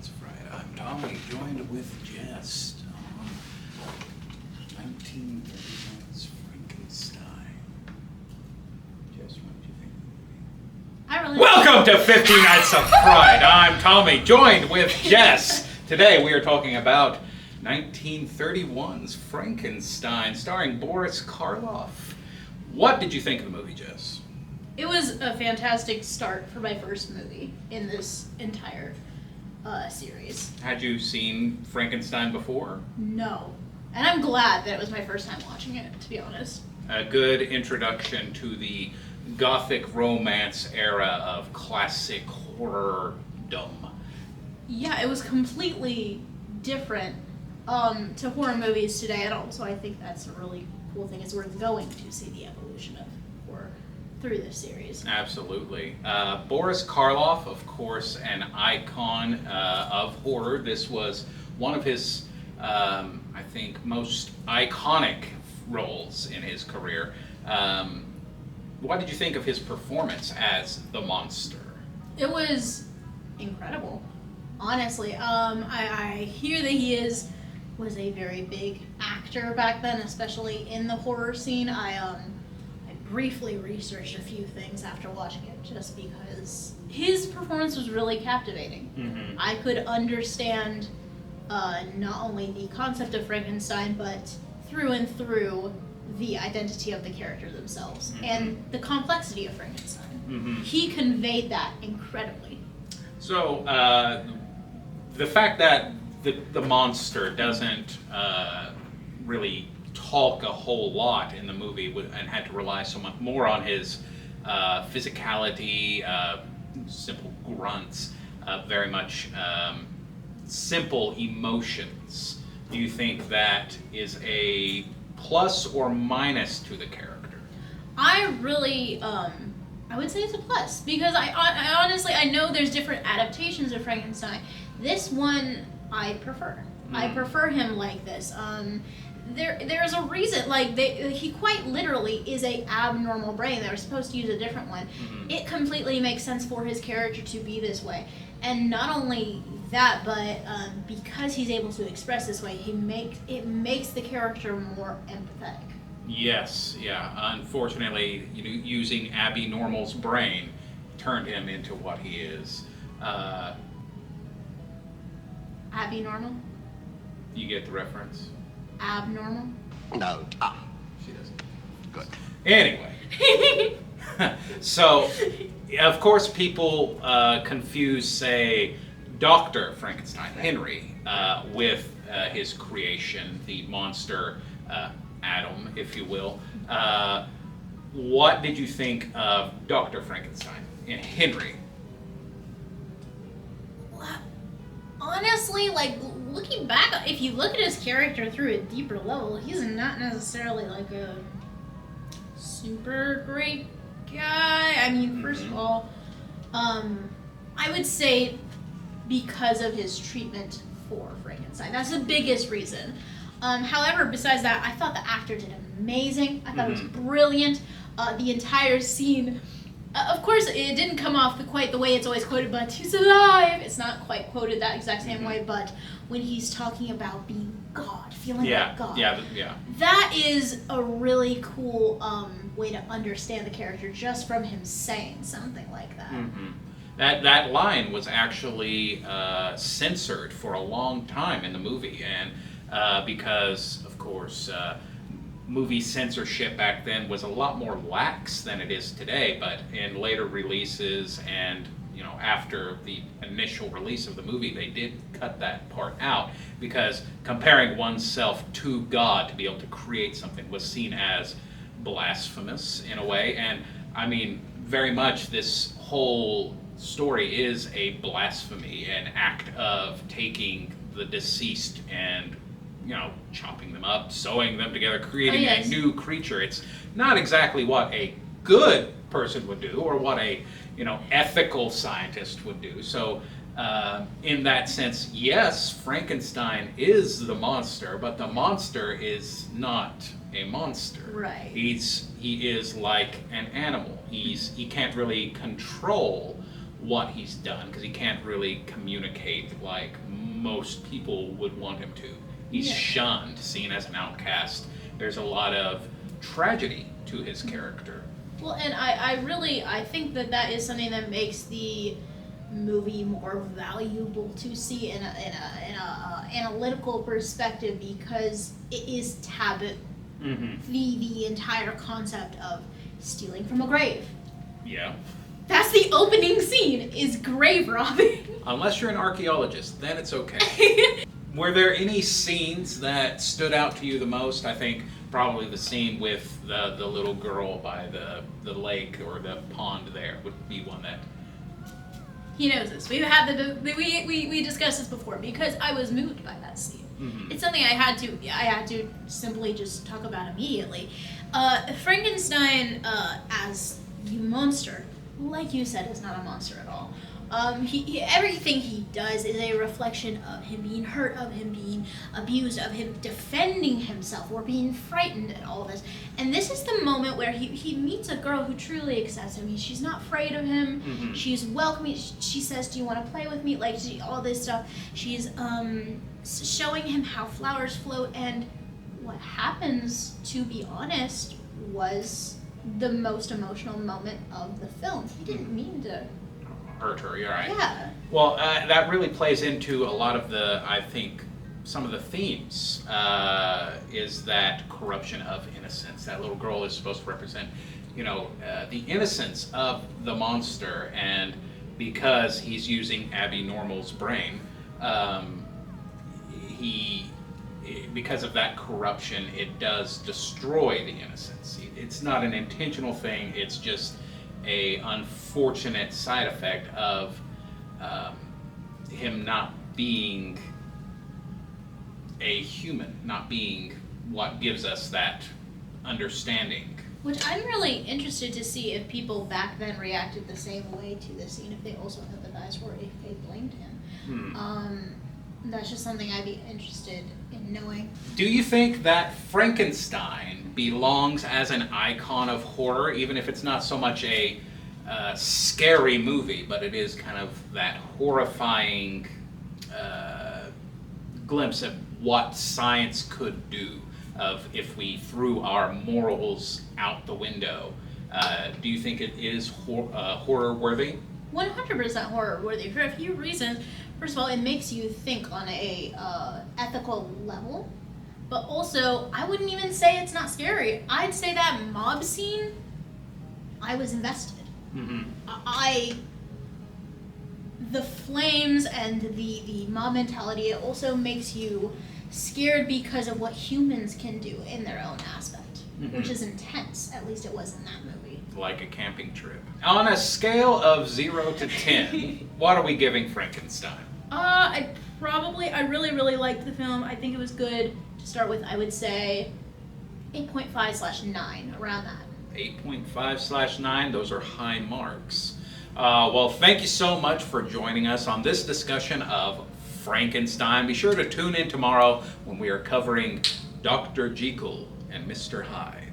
Nights of Fright. I'm Tommy, joined with Jess on 1931's Frankenstein. Jess, what did you think of the movie? Welcome to 50 Nights of Fright. I'm Tommy, joined with Jess. Today we are talking about 1931's Frankenstein, starring Boris Karloff. What did you think of the movie, Jess? It was a fantastic start for my first movie in this entire series. Had you seen Frankenstein before? No. And I'm glad that it was my first time watching it, to be honest. A good introduction to the gothic romance era of classic horror-dom. Yeah, it was completely different to horror movies today, and also I think that's a really cool thing, is we're going to see the evolution of horror through this series. Absolutely. Boris Karloff, of course, an icon of horror. This was one of his, I think, most iconic roles in his career. What did you think of his performance as the monster? It was incredible, honestly. I hear that he was a very big actor back then, especially in the horror scene. I briefly researched a few things after watching it, just because his performance was really captivating. Mm-hmm. I could understand not only the concept of Frankenstein, but through and through the identity of the character themselves, mm-hmm. and the complexity of Frankenstein. Mm-hmm. He conveyed that incredibly. So, the fact that the monster doesn't really talk a whole lot in the movie and had to rely so much more on his physicality, simple grunts, very much simple emotions. Do you think that is a plus or minus to the character? I really, I would say it's a plus, because I honestly, I know there's different adaptations of Frankenstein. This one I prefer. I prefer him like this. There's a reason, like, he quite literally is a abnormal brain. They were supposed to use a different one. Mm-hmm. It completely makes sense for his character to be this way. And not only that, but because he's able to express this way, it makes the character more empathetic. Yes, yeah. Unfortunately, using Abby Normal's brain turned him into what he is. Abby Normal? You get the reference? Abnormal? No. She doesn't. Good. Anyway. So, of course, people confuse, say, Dr. Frankenstein, Henry, with his creation, the monster Adam, if you will. What did you think of Dr. Frankenstein and Henry? Honestly, like, looking back, if you look at his character through a deeper level, he's not necessarily like a super great guy. I mean, first of all, I would say because of his treatment for Frankenstein. That's the biggest reason. However, besides that, I thought the actor did amazing. I thought it was brilliant. The entire scene, of course, it didn't come off quite the way it's always quoted, but he's alive. It's not quite quoted that exact same way, but when he's talking about being God, feeling like God. Yeah. That is a really cool way to understand the character, just from him saying something like that. Mm-hmm. That line was actually censored for a long time in the movie, and because, of course, movie censorship back then was a lot more lax than it is today, but in later releases and after the initial release of the movie, they did cut that part out, because comparing oneself to God to be able to create something was seen as blasphemous in a way. And I mean, very much this whole story is a blasphemy, an act of taking the deceased and chopping them up, sewing them together, creating a new creature. It's not exactly what a good person would do, or what a ethical scientist would do. So in that sense, yes, Frankenstein is the monster, but the monster is not a monster. Right. He is like an animal. He can't really control what he's done, because he can't really communicate like most people would want him to. He's shunned, seen as an outcast. There's a lot of tragedy to his character. Well, and I think that is something that makes the movie more valuable to see in a analytical perspective, because it is taboo. Mm-hmm. The entire concept of stealing from a grave. Yeah. That's the opening scene, is grave robbing. Unless you're an archaeologist, then it's okay. Were there any scenes that stood out to you the most? I think probably the scene with the little girl by the lake or the pond there would be one that... He knows this. We've had we discussed this before, because I was moved by that scene. Mm-hmm. It's something I had to simply just talk about immediately. Frankenstein as the monster, like you said, is not a monster at all. Everything he does is a reflection of him being hurt, of him being abused, of him defending himself or being frightened and all this. And this is the moment where he meets a girl who truly accepts him. She's not afraid of him. Mm-hmm. She's welcoming. She says, "Do you want to play with me?" Like, all this stuff. She's showing him how flowers float. And what happens, to be honest, was the most emotional moment of the film. He didn't mean to hurt her, you're right. Yeah. Well, that really plays into a lot of I think, some of the themes, is that corruption of innocence. That little girl is supposed to represent, the innocence of the monster, and because he's using Abby Normal's brain, because of that corruption, it does destroy the innocence. It's not an intentional thing, it's just a unfortunate side effect of him not being a human, not being what gives us that understanding. Which I'm really interested to see if people back then reacted the same way to the scene, if they also empathized or if they blamed him. That's just something I'd be interested in knowing. Do you think that Frankenstein belongs as an icon of horror, even if it's not so much a scary movie, but it is kind of that horrifying glimpse of what science could do, of if we threw our morals out the window? Do you think it is horror-worthy? 100% horror-worthy for a few reasons. First of all, it makes you think on a ethical level, but also, I wouldn't even say it's not scary. I'd say that mob scene, I was invested. Mm-hmm. The flames and the mob mentality, it also makes you scared because of what humans can do in their own aspect, which is intense. At least it was in that movie. Like a camping trip. On a scale of 0 to 10, what are we giving Frankenstein? I really, really liked the film. I think it was good to start with. I would say 8.5/9, around that. 8.5/9, those are high marks. Well, thank you so much for joining us on this discussion of Frankenstein. Be sure to tune in tomorrow when we are covering Dr. Jekyll and Mr. Hyde.